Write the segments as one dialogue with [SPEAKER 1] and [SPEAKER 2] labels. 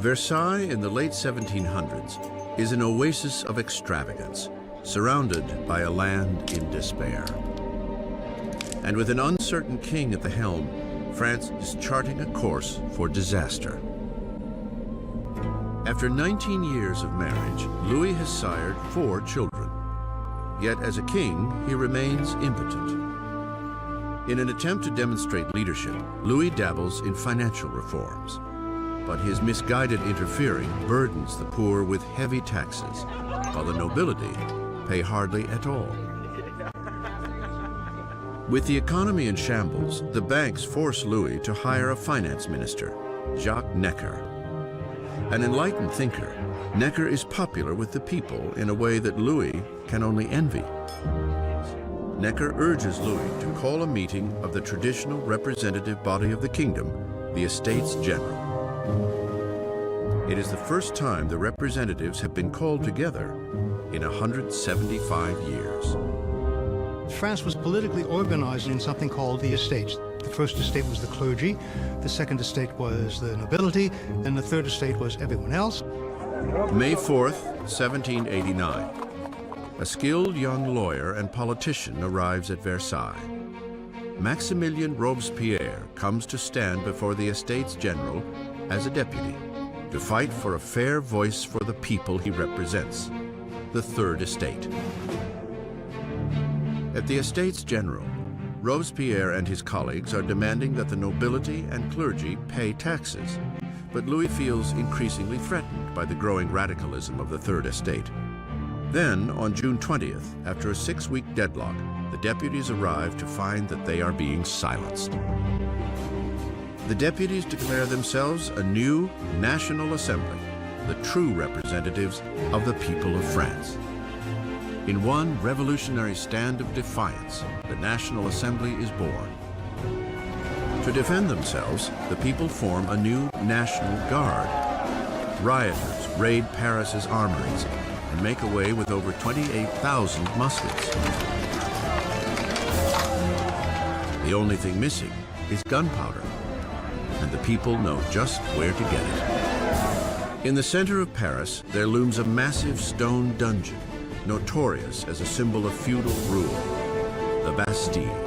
[SPEAKER 1] Versailles in the late 1700s is an oasis of extravagance, surrounded by a land in despair. And with an uncertain king at the helm, France is charting a course for disaster. After 19 years of marriage, Louis has sired 4 children. Yet as a king, he remains impotent. In an attempt to demonstrate leadership, Louis dabbles in financial reforms. But his misguided interfering burdens the poor with heavy taxes, while the nobility pay hardly at all. With the economy in shambles, the banks force Louis to hire a finance minister, Jacques Necker. An enlightened thinker, Necker is popular with the people in a way that Louis can only envy. Necker urges Louis to call a meeting of the traditional representative body of the kingdom, the Estates General. It is the first time the representatives have been called together in 175 years.
[SPEAKER 2] France was politically organized in something called the estates. The first estate was the clergy, the second estate was the nobility, and the third estate was everyone else.
[SPEAKER 1] May 4th, 1789. A skilled young lawyer and politician arrives at Versailles. Maximilien Robespierre comes to stand before the Estates General as a deputy, to fight for a fair voice for the people he represents, the Third Estate. At the Estates General, Robespierre and his colleagues are demanding that the nobility and clergy pay taxes, but Louis feels increasingly threatened by the growing radicalism of the Third Estate. Then, on June 20th, after a 6-week deadlock, the deputies arrive to find that they are being silenced. The deputies declare themselves a new National Assembly, the true representatives of the people of France. In one revolutionary stand of defiance, the National Assembly is born. To defend themselves, the people form a new National Guard. Rioters raid Paris's armories and make away with over 28,000 muskets. The only thing missing is gunpowder, and the people know just where to get it. In the center of Paris, there looms a massive stone dungeon, notorious as a symbol of feudal rule, the Bastille.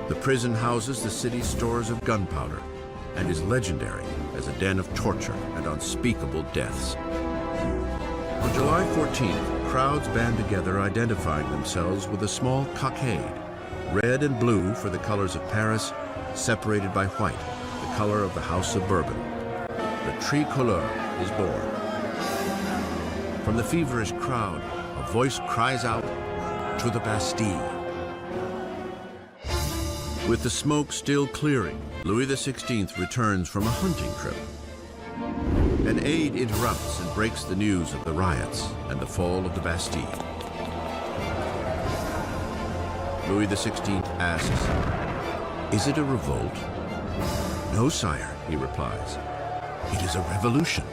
[SPEAKER 1] The prison houses the city's stores of gunpowder and is legendary as a den of torture and unspeakable deaths. On July 14th, crowds band together identifying themselves with a small cockade, red and blue for the colors of Paris, separated by white, the color of the House of Bourbon. The tricolore is born. From the feverish crowd, a voice cries out, "To the Bastille!" With the smoke still clearing, Louis XVI returns from a hunting trip. An aide interrupts and breaks the news of the riots and the fall of the Bastille. Louis XVI asks, "Is it a revolt?" "No, sire," he replies. "It is a revolution."